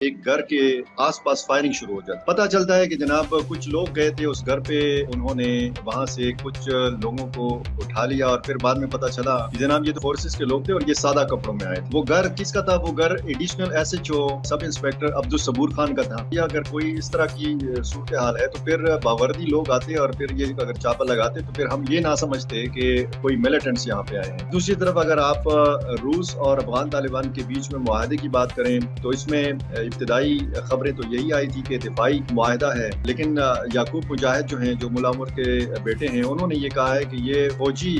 एक घर के आसपास फायरिंग शुरू हो जाती। पता चलता है कि जनाब कुछ लोग गए थे उस घर पे, उन्होंने वहां से कुछ लोगों को उठा लिया और फिर बाद में पता चला कि जनाब ये तो फोर्सेस के लोग थे और ये सादा कपड़ों में आए थे। वो घर किसका था? वो घर additional SHO sub inspector Abdul Sabur Khan का था। या अगर कोई इस तरह की सूरत हाल है तो फिर बावर्दी लोग आते और फिर ये अगर छापा लगाते तो फिर हम ये ना समझते कि कोई मिलिटेंट्स यहाँ पे आए हैं। दूसरी तरफ अगर आप रूस और अफगान तालिबान के बीच में मुआहदे की बात करें तो इसमें इब्तदाई खबरें तो यही आई थी कि दिफाई मुआहदा है, लेकिन याकूब मुजाहिद जो हैं, जो मुल्ला उमर के बेटे हैं, उन्होंने ये कहा है कि ये फौजी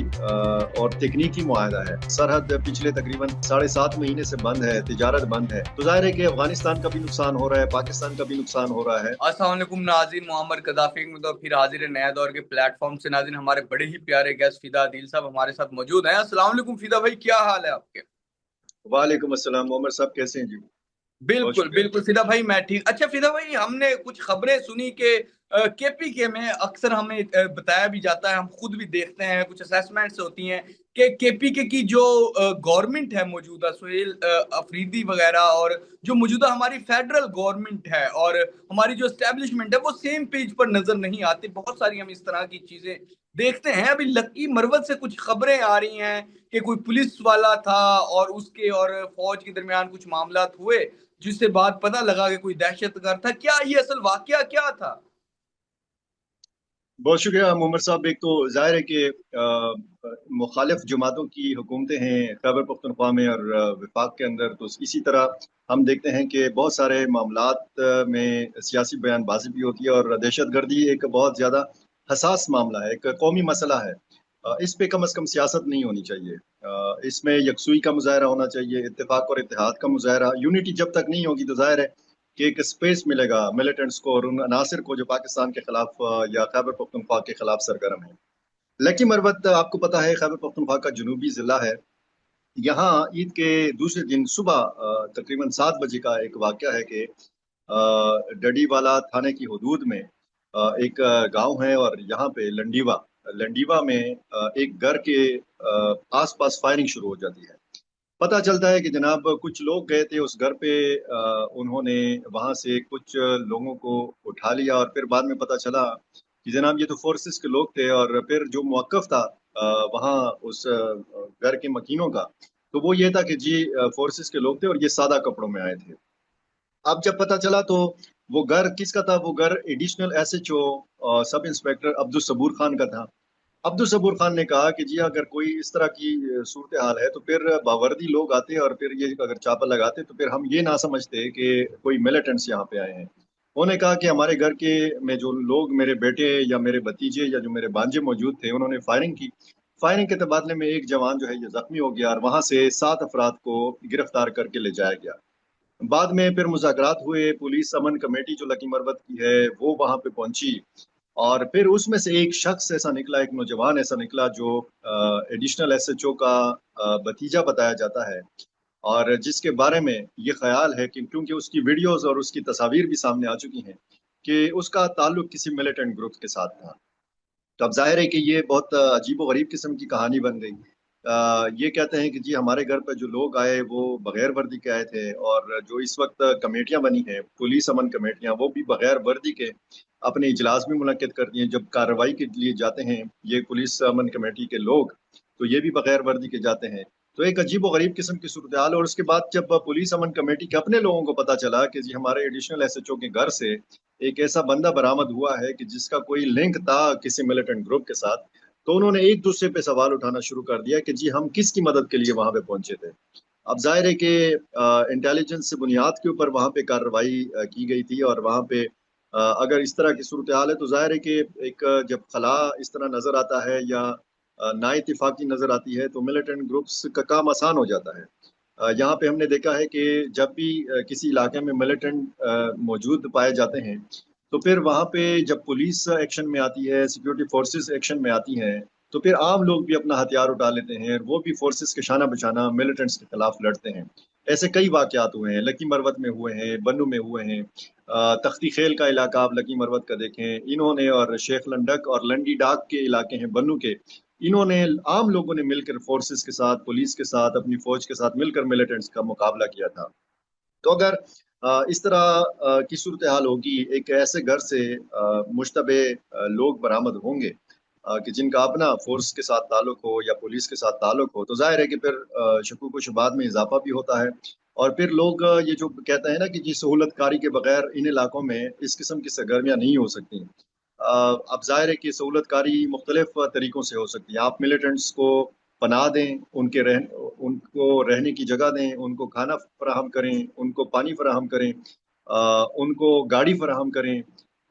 और तकनीकी मुआहदा है। सरहद पिछले तकरीबन 7.5 महीने से बंद है, तिजारत बंद है, तो जाहिर है कि अफगानिस्तान का भी नुकसान हो रहा है, पाकिस्तान का भी नुकसान हो रहा है। अस्सलाम वालेकुम नाज़रीन, मुअम्मर गद्दाफी में तो फिर हाजिर है नया दौर के प्लेटफॉर्म से। नाज़रीन, हमारे बड़े ही प्यारे गेस्ट फिदा आदिल साहब हमारे साथ मौजूद हैं। अस्सलाम वालेकुम फिदा भाई, क्या हाल है आपके? वालेकुम अस्सलाम मोहम्मद साहब, कैसे हैं जी? बहुत बिल्कुल शुक्रिया। बिल्कुल फिदा भाई, मैं ठीक। अच्छा फिदा भाई, हमने कुछ खबरें सुनी कि केपीके में अक्सर हमें बताया भी जाता है, हम खुद भी देखते हैं, कुछ असेसमेंट्स होती हैं कि केपीके की जो गवर्नमेंट है मौजूदा, सुहेल अफरीदी वगैरह, और जो मौजूदा हमारी फेडरल गवर्नमेंट है और हमारी जो एस्टेब्लिशमेंट है, वो सेम पेज पर नजर नहीं आती। बहुत सारी हम इस तरह की चीजें देखते हैं। अभी लक्की मरवत से कुछ खबरें आ रही हैं कि कोई पुलिस वाला था और उसके और फौज के दरमियान कुछ मामला हुए, जिससे बाद पता लगा कि कोई दहशतगर्द था। क्या ये असल वाकया क्या था? बहुत शुक्रिया मोहम्मद साहब। एक तो जाहिर है कि मुखालिफ जमातों की हुकूमतें हैं खैबर पख्तूनख्वा में और वफाक के अंदर, तो इसी तरह हम देखते हैं कि बहुत सारे मामलात में सियासी बयानबाजी भी होती है और दहशत गर्दी एक बहुत ज़्यादा हसास मामला है, एक कौमी मसला है। इस पे कम अज़ कम सियासत नहीं होनी चाहिए। इसमें यकसुई का मुजाहरा होना चाहिए, इत्तेफाक और इत्तेहाद का मुजाहरा। यूनिटी जब तक नहीं होगी तो जाहिर है कि एक स्पेस मिलेगा मिलिटेंट्स को और उन अनासिर को जो पाकिस्तान के खिलाफ या खैबर पख्तूनख्वा के खिलाफ सरगर्म है। लकी मरवत आपको पता है खैबर पख्तूनख्वा का जनूबी जिला है। यहाँ ईद के दूसरे दिन सुबह तकरीबन 7 बजे का एक वाक़या है कि डडीवाला थाने की हदूद में एक गांव है और यहाँ पे लंडीवा लंडीवा में एक घर के आसपास फायरिंग शुरू हो जाती है। पता चलता है कि जनाब कुछ लोग गए थे उस घर पे, उन्होंने वहां से कुछ लोगों को उठा लिया और फिर बाद में पता चला कि जनाब ये तो फोर्सेस के लोग थे और फिर जो मौकफ था वहाँ उस घर के मकीनों का, तो वो ये था कि जी फोर्सेस के लोग थे और ये सादा कपड़ों में आए थे। अब जब पता चला तो वो घर किसका था? वो घर additional SHO sub inspector Abdul Sabur Khan का था। अब्दुल सबूर खान ने कहा कि जी अगर कोई इस तरह की सूरत हाल है तो फिर बावर्दी लोग आते और फिर ये अगर छापा लगाते तो फिर हम ये ना समझते कि कोई मिलिटेंट्स यहाँ पे आए हैं। उन्होंने कहा कि हमारे घर के में जो लोग, मेरे बेटे या मेरे भतीजे या जो मेरे भांजे मौजूद थे, उन्होंने फायरिंग की। फायरिंग के तबादले में एक जवान जो है ये जख्मी हो गया और वहां से 7 अफराद को गिरफ्तार करके ले जाया गया। बाद में फिर मुज़ाकरात हुए, पुलिस अमन कमेटी जो लकी मरवत की है वो वहां पे पहुंची और फिर उसमें से एक शख्स ऐसा निकला, एक नौजवान ऐसा निकला जो एडिशनल एसएचओ का भतीजा बताया जाता है और जिसके बारे में ये ख्याल है कि क्योंकि उसकी वीडियोस और उसकी तस्वीर भी सामने आ चुकी हैं कि उसका ताल्लुक किसी मिलिटेंट ग्रुप के साथ था। तो अब जाहिर है कि ये बहुत अजीब व गरीब किस्म की कहानी बन गई। ये कहते हैं कि जी हमारे घर पर जो लोग आए वो बगैर वर्दी के आए थे और जो इस वक्त कमेटियां बनी हैं, पुलिस अमन कमेटियां, वो भी बगैर वर्दी के अपने इजलास भी मुनक्किद कर दिए। जब कार्रवाई के लिए जाते हैं ये पुलिस अमन कमेटी के लोग, तो ये भी बगैर वर्दी के जाते हैं। तो एक अजीब व गरीब किस्म की सूरत हाल। और उसके बाद जब पुलिस अमन कमेटी के अपने लोगों को पता चला कि जी हमारे एडिशनल एसएचओ के घर से एक ऐसा बंदा बरामद हुआ है कि जिसका कोई लिंक था किसी मिलिटेंट ग्रुप के साथ, तो उन्होंने एक दूसरे पे सवाल उठाना शुरू कर दिया कि जी हम किसकी मदद के लिए वहां पे पहुंचे थे। अब जाहिर है कि इंटेलिजेंस से बुनियाद के ऊपर वहां पे कार्रवाई की गई थी और वहां पे अगर इस तरह की सूरत हाल है तो जाहिर है कि एक जब खला इस तरह नजर आता है या ना इत्तेफाकी नजर आती है तो मिलिटेंट ग्रुप्स का काम आसान हो जाता है। यहाँ पे हमने देखा है कि जब भी किसी इलाके में मिलिटेंट मौजूद पाए जाते हैं तो फिर वहाँ पे जब पुलिस एक्शन में आती है, सिक्योरिटी फोर्सेस एक्शन में आती हैं, तो फिर आम लोग भी अपना हथियार उठा लेते हैं और वो भी फोर्सेस के शाना बशाना मिलिटेंट्स के खिलाफ लड़ते हैं। ऐसे कई वाकयात हुए हैं, लकी मरवत में हुए हैं, बन्नू में हुए हैं। तख्ती खेल का इलाका आप लकी मरवत का देखें, इन्होंने और शेख लंडक और लंडी डाक के इलाके हैं बन्नू के, इन्होंने आम लोगों ने मिलकर फोर्सेस के साथ, पुलिस के साथ, अपनी फौज के साथ मिलकर मिलिटेंट्स का मुकाबला किया था। तो अगर इस तरह की सूरत हाल होगी। एक ऐसे घर से मुश्तबे लोग बरामद होंगे कि जिनका अपना फोर्स के साथ ताल्लुक हो या पुलिस के साथ ताल्लुक हो, तो जाहिर है कि फिर शकूक व शुबात में इजाफा भी होता है। और फिर लोग ये जो कहते हैं ना कि जी सहूलतकारी के बगैर इन इलाकों में इस किस्म की सरगर्मियाँ नहीं हो सकती। अब ज़ाहिर है कि सहूलतकारी मुख्तलिफ तरीकों से हो सकती है। आप मिलिटेंट्स को पनाह दें, उनको रहने की जगह दें, उनको खाना फराहम करें, उनको पानी फराहम करें, उनको गाड़ी फराहम करें,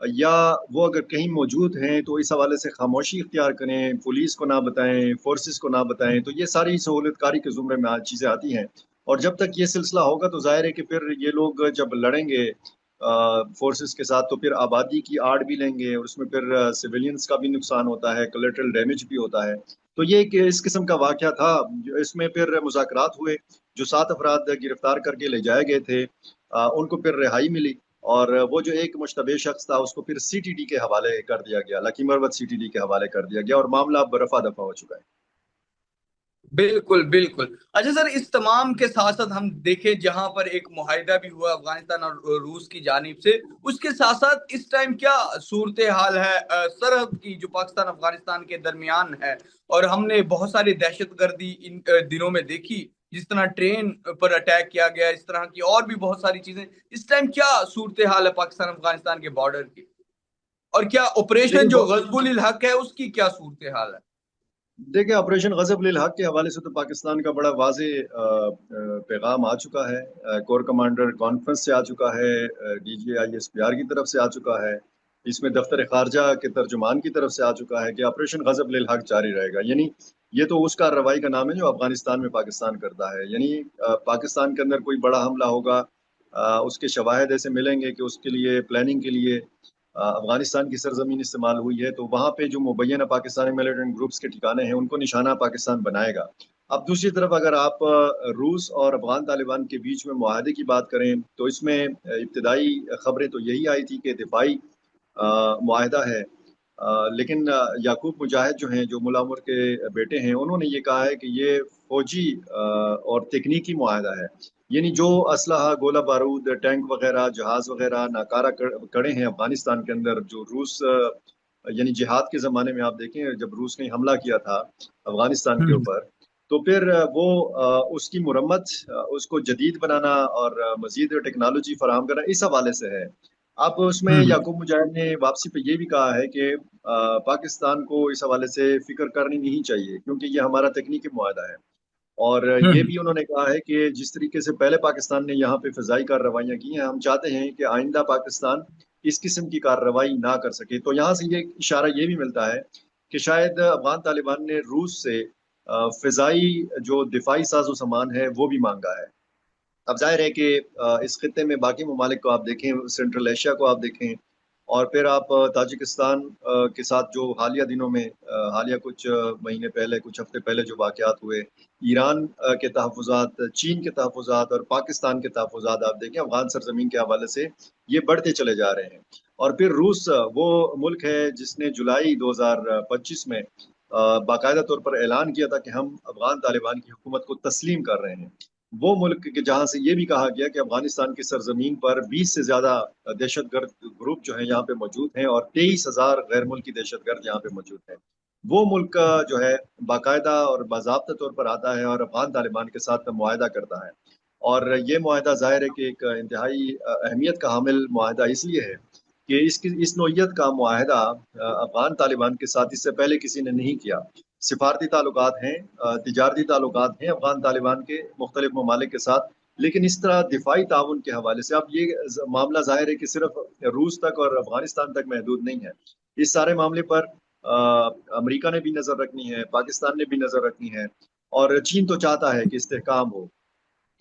या वो अगर कहीं मौजूद हैं तो इस हवाले से खामोशी इख्तियार करें, पुलिस को ना बताएं, फोर्सेस को ना बताएं। तो ये सारी सहूलतकारी के ज़ुमरे में आज चीज़ें आती हैं। और जब तक ये सिलसिला होगा तो जाहिर है कि फिर ये लोग जब लड़ेंगे फोर्सेस के साथ, तो फिर आबादी की आड़ भी लेंगे और उसमें फिर सिविलियंस का भी नुकसान होता है, कोलेटरल डैमेज भी होता है। तो ये एक इस किस्म का वाक़या था। इसमें फिर मुज़ाकरात हुए, जो 7 अफराद गिरफ्तार करके ले जाए गए थे, उनको फिर रिहाई मिली। और वो जो एक मुश्तबे शख्स था उसको फिर सीटीडी के हवाले कर दिया गया, लकीमरवत सीटीडी के हवाले कर दिया गया, और मामला अब रफा दफा हो चुका है। बिल्कुल बिल्कुल। अच्छा सर, इस तमाम के साथ साथ हम देखें, जहां पर एक मुआहिदा भी हुआ अफगानिस्तान और रूस की जानिब से, उसके साथ साथ इस टाइम क्या सूरत हाल है सरहद की, जो पाकिस्तान अफगानिस्तान के दरमियान है। और हमने बहुत सारी दहशतगर्दी इन दिनों में देखी, जिस तरह ट्रेन पर अटैक किया गया, इस तरह की और भी बहुत सारी चीजें। इस टाइम क्या सूरत हाल है पाकिस्तान अफगानिस्तान के बॉर्डर की, और क्या ऑपरेशन देखिए जो गजबुल हक है उसकी क्या सूरत हाल है? देखिए, ऑपरेशन गजब लिल हक के हवाले से तो पाकिस्तान का बड़ा वाजे पैगाम आ चुका है। कोर कमांडर कॉन्फ्रेंस से आ चुका है, DGISPR की तरफ से आ चुका है, इसमें दफ्तर खारजा के तर्जुमान की तरफ से आ चुका है कि ऑपरेशन गजब लिल हक जारी रहेगा। यानी ये तो उस कार्रवाई का नाम है जो अफगानिस्तान में पाकिस्तान करता है। यानी पाकिस्तान के अंदर कोई बड़ा हमला होगा, उसके शवाहिद ऐसे मिलेंगे कि उसके लिए प्लानिंग के लिए अफगानिस्तान की सरजमीन इस्तेमाल हुई है, तो वहाँ पे जो मुबैना पाकिस्तानी मिलिटेंट ग्रुप्स के ठिकाने हैं उनको निशाना पाकिस्तान बनाएगा। अब दूसरी तरफ अगर आप रूस और अफगान तालिबान के बीच में मुआहदे की बात करें, तो इसमें इब्तदाई खबरें तो यही आई थी कि दिफाई मुआहदा है। लेकिन याकूब मुजाहिद जो हैं, जो मुला उमर के बेटे हैं, उन्होंने ये कहा है कि ये फौजी और तकनीकी मुआहदा है। यानी जो असलहा, गोला बारूद, टैंक वगैरह, जहाज वगैरह नाकारा कड़े हैं अफगानिस्तान के अंदर, जो रूस यानी जिहाद के ज़माने में आप देखें जब रूस ने हमला किया था अफगानिस्तान के हम्म ऊपर, तो फिर वो उसकी मुरम्मत, उसको जदीद बनाना और मजीद टेक्नोलॉजी फराहम करना इस हवाले से है। अब उसमें हम्म याकूब मुजाहिद ने वापसी पे ये भी कहा है कि पाकिस्तान को इस हवाले से फिक्र करनी नहीं चाहिए, क्योंकि ये हमारा तकनीकी मुआहदा है। और ये हम्म भी उन्होंने कहा है कि जिस तरीके से पहले पाकिस्तान ने यहाँ पे फ़िज़ाई कार्रवाइयाँ की हैं, हम चाहते हैं कि आइंदा पाकिस्तान इस किस्म की कार्रवाई ना कर सके। तो यहाँ से ये इशारा ये भी मिलता है कि शायद अफ़गान तालिबान ने रूस से फ़िज़ाई जो दिफ़ाई साज़ो सामान है वो भी मांगा है। अब ज़ाहिर है कि इस खित्ते में बाकी ममालिक को आप देखें, सेंट्रल एशिया को आप देखें, और फिर आप ताजिकिस्तान के साथ जो हालिया दिनों में हालिया कुछ महीने पहले, कुछ हफ्ते पहले जो वाक़यात हुए, ईरान के तहफ़्फ़ुज़ात, चीन के तहफ़्फ़ुज़ात और पाकिस्तान के तहफ़्फ़ुज़ात आप देखें अफ़गान सरज़मीन के हवाले से, ये बढ़ते चले जा रहे हैं। और फिर रूस वो मुल्क है जिसने जुलाई 2025 में बाकायदा तौर पर ऐलान किया था कि हम अफ़गान तालिबान की हुकूमत को तस्लीम कर रहे हैं। वो मुल्क के जहाँ से ये भी कहा गया कि अफ़गानिस्तान की सरज़मीन पर 20 से ज़्यादा दहशतगर्द ग्रुप जो हैं यहाँ पे मौजूद हैं, और 23,000 गैर मुल्की दहशतगर्द यहाँ पे मौजूद हैं। वो मुल्क जो है बाकायदा और बाज़ाब्ता तौर पर आता है और अफ़गान तालिबान के साथ मुआहदा करता है। और ये मुआहदा ज़ाहिर है कि एक इंतहाई अहमियत का हामिल मुआहदा इसलिए है कि इस नौइयत का मुआहदा अफ़गान तालिबान के साथ इससे पहले किसी ने नहीं किया। सिफारती ताल्लुकात हैं, तिजारती ताल्लुकात हैं अफ़गान तालिबान के मुख्तलिफ ममालिक के साथ, लेकिन इस तरह दिफाई ताउन के हवाले से अब ये मामला ज़ाहिर है कि सिर्फ रूस तक और अफ़गानिस्तान तक महदूद नहीं है। इस सारे मामले पर अमरीका ने भी नज़र रखनी है, पाकिस्तान ने भी नज़र रखनी है, और चीन तो चाहता है कि इस्तेहकाम हो।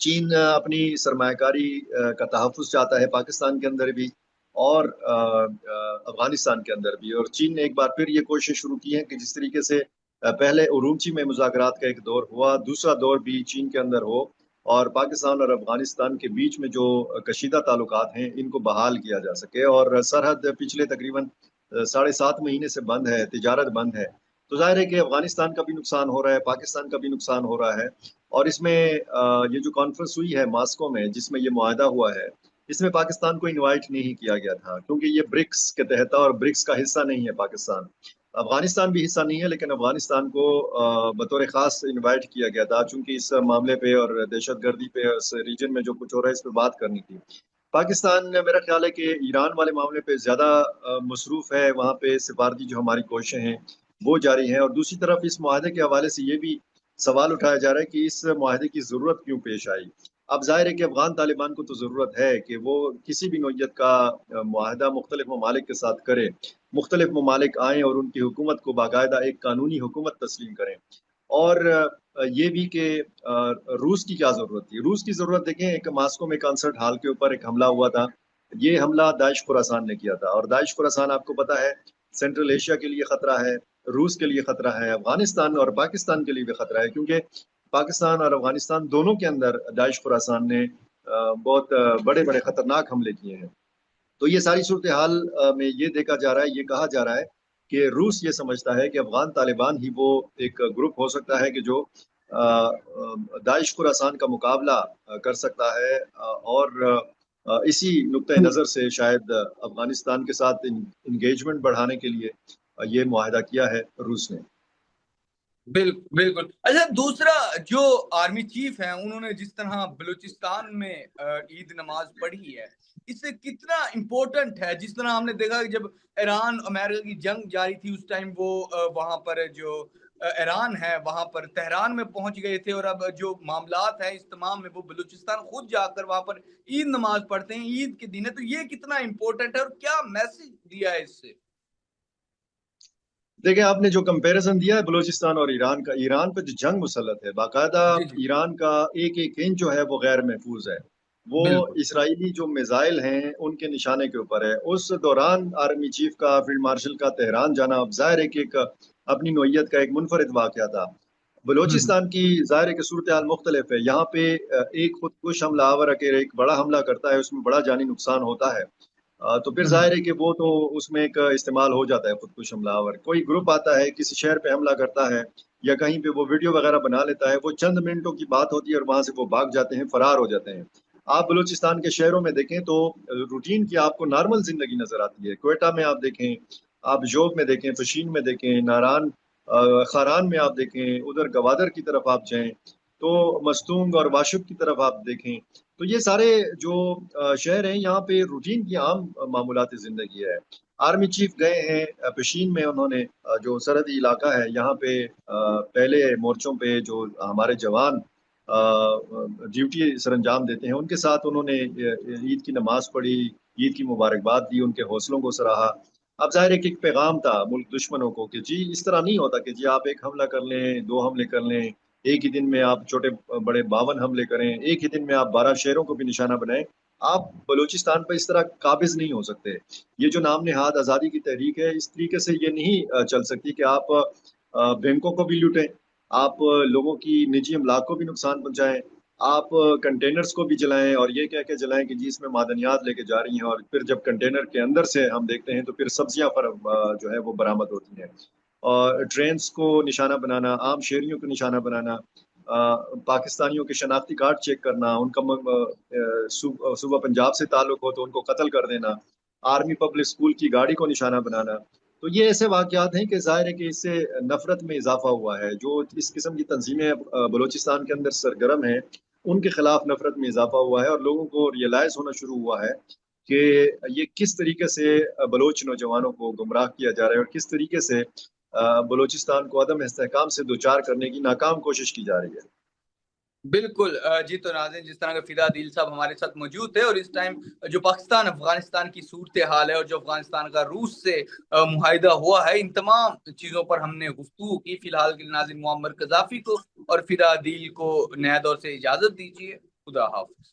चीन अपनी सरमायाकारी का तहफ़्फ़ुज़ चाहता है पाकिस्तान के अंदर भी और अफ़गानिस्तान के अंदर भी। और चीन ने एक बार फिर ये कोशिश शुरू की है कि जिस तरीके से पहले उरूमची में मुज़ाकरात का एक दौर हुआ, दूसरा दौर भी चीन के अंदर हो, और पाकिस्तान और अफ़गानिस्तान के बीच में जो कशीदा ताल्लुकात हैं, इनको बहाल किया जा सके। और सरहद पिछले तकरीबन साढ़े 7 महीने से बंद है, तिजारत बंद है। तो ज़ाहिर है कि अफ़गानिस्तान का भी नुकसान हो रहा है, पाकिस्तान का भी नुकसान हो रहा है। और इसमें ये जो कॉन्फ्रेंस हुई है मॉस्को में, जिसमें ये मुआहदा हुआ है, इसमें पाकिस्तान को इनवाइट नहीं किया गया था, क्योंकि ये ब्रिक्स के तहत था और ब्रिक्स का हिस्सा नहीं है पाकिस्तान। अफगानिस्तान भी हिस्सा नहीं है, लेकिन अफगानिस्तान को बतौर खास इनवाइट किया गया था, चूंकि इस मामले पे और दहशतगर्दी पे, इस रीजन में जो कुछ हो रहा है इस पे बात करनी थी। पाकिस्तान मेरा ख्याल है कि ईरान वाले मामले पे ज्यादा मसरूफ है, वहाँ पे सिफारती जो हमारी कोशिशें हैं वो जारी हैं। और दूसरी तरफ इस माहदे के हवाले से ये भी सवाल उठाया जा रहा है कि इस माहदे की जरूरत क्यों पेश आई। अब जाहिर है कि अफगान तालिबान को तो जरूरत है कि वो किसी भी नौयत का माहदा मुख्तलिफ ममालिक के साथ करे, मुख्तलिफ ममालिक आएँ और उनकी हुकूमत को बाकायदा एक कानूनी हुकूमत तस्लीम करें। और ये भी कि रूस की क्या जरूरत थी। रूस की जरूरत देखें, एक मास्को में कंसर्ट हॉल के ऊपर एक हमला हुआ था। ये हमला दाइश खुरासान ने किया था, और दाइश खुरासान आपको पता है सेंट्रल एशिया के लिए खतरा है, रूस के लिए खतरा है, अफगानिस्तान और पाकिस्तान के लिए भी खतरा है, क्योंकि पाकिस्तान और अफगानिस्तान दोनों के अंदर दाइश खुरासान ने बहुत बड़े बड़े खतरनाक हमले किए हैं। तो ये सारी सूरत हाल में ये देखा जा रहा है, ये कहा जा रहा है कि रूस ये समझता है कि अफगान तालिबान ही वो एक ग्रुप हो सकता है कि जो दाइश खुरासान का मुकाबला कर सकता है। और इसी नुक्ते नज़र से शायद अफगानिस्तान के साथ इंगेजमेंट बढ़ाने के लिए ये मुआहदा किया है रूस ने। बिल्कुल बिल्कुल। अच्छा, दूसरा, जो आर्मी चीफ है उन्होंने जिस तरह बलूचिस्तान में ईद नमाज पढ़ी है, इससे कितना इम्पोर्टेंट है। जिस तरह हमने देखा कि जब ईरान अमेरिका की जंग जारी थी उस टाइम वो वहां पर जो ईरान है वहां पर तेहरान में पहुंच गए थे, और अब जो मामलात है इस तमाम में वो बलूचिस्तान खुद जाकर वहां पर ईद नमाज पढ़ते हैं ईद के दिन है। तो ये कितना इम्पोर्टेंट है और क्या मैसेज दिया है इससे? देखिए, आपने जो कंपैरिजन दिया है बलूचिस्तान और ईरान का, ईरान पे जो जंग मुसल्लत है बाकायदा, जी जी। ईरान का एक एक इंच जो है वो गैर महफूज है। वो बिल्कुल। इसराइली जो मिसाइल हैं उनके निशाने के ऊपर है। उस दौरान आर्मी चीफ का, फील्ड मार्शल का तेहरान जाना अब जाहिर है कि एक अपनी नौयत का एक मुनफरिद वाकया था। हम्म बलूचिस्तान की जाहिर है कि सूरत हाल मुख्तलिफ है। यहाँ पे एक खुदकुश हमलावर अगर एक बड़ा हमला करता है उसमें बड़ा जानी नुकसान होता है। तो फिर हम्म जाहिर है कि वो तो उसमें एक इस्तेमाल हो जाता है खुदकुश हमलावर। कोई ग्रुप आता है किसी शहर पे हमला करता है या कहीं पे वो वीडियो वगैरह बना लेता है, वो चंद मिनटों की बात होती है और वहां से वो भाग जाते हैं, फरार हो जाते हैं। आप बलूचिस्तान के शहरों में देखें तो रूटीन की आपको नॉर्मल जिंदगी नजर आती है। क्वेटा में आप देखें, आप जोब में देखें, फशीन में देखें, नारान खारान में आप देखें, उधर गवादर की तरफ आप जाएं, तो मस्तूंग और वाशुक की तरफ आप देखें, तो ये सारे जो शहर हैं यहाँ पे रूटीन की आम मामूलाती जिंदगी है। आर्मी चीफ गए हैं पेशीन में, उन्होंने जो सरहदी इलाका है यहाँ पे पहले मोर्चों पे जो हमारे जवान ड्यूटी सरंजाम देते हैं उनके साथ उन्होंने ईद की नमाज पढ़ी, ईद की मुबारकबाद दी, उनके हौसलों को सराहा। अब जाहिर है कि एक पैगाम था मुल्क दुश्मनों को कि जी इस तरह नहीं होता कि जी आप एक हमला कर लें, दो हमले कर लें, एक ही दिन में आप छोटे बड़े 52 हमले करें, एक ही दिन में आप 12 शहरों को भी निशाना बनाएं। आप बलूचिस्तान पर इस तरह काबिज नहीं हो सकते। ये जो नाम नेहाद आज़ादी की तहरीक है, इस तरीके से ये नहीं चल सकती कि आप बैंकों को भी लूटें, आप लोगों की निजी अमलाक को भी नुकसान पहुंचाएं, आप कंटेनर्स को भी जलाएं और ये कह के जलाएं कि जी इसमें मादनियात लेके जा रही हैं, और फिर जब कंटेनर के अंदर से हम देखते हैं तो फिर सब्जियां पर जो है वो बरामद होती हैं। और ट्रेन्स को निशाना बनाना, आम शहरियों को निशाना बनाना, पाकिस्तानियों के शनाख्ती कार्ड चेक करना, उनका सुबह पंजाब से ताल्लुक हो तो उनको कत्ल कर देना, आर्मी पब्लिक स्कूल की गाड़ी को निशाना बनाना। तो ये ऐसे वाकयात हैं कि जाहिर है कि इससे नफरत में इजाफा हुआ है। जो इस किस्म की तंजीमें बलूचिस्तान के अंदर सरगर्म हैं उनके खिलाफ नफरत में इजाफा हुआ है, और लोगों को रियलाइज होना शुरू हुआ है कि ये किस तरीके से बलोच नौजवानों को गुमराह किया जा रहा है और किस तरीके से बलूचिस्तान को अदम इस्तेहकाम से दो चार करने की नाकाम कोशिश की जा रही है। बिल्कुल। जी, तो नाज़रीन, जिस तरह का फिदा दिल साहब हमारे साथ मौजूद थे, और इस टाइम जो पाकिस्तान अफगानिस्तान की सूरत हाल है और जो अफगानिस्तान का रूस से मुआहिदा हुआ है, इन तमाम चीजों पर हमने गुफ्तगू की। फिलहाल के लिए नाज़रीन मुअम्मर कज़ाफी को और फिदा दिल को नया दौर से इजाजत दीजिए। खुदा हाफिज।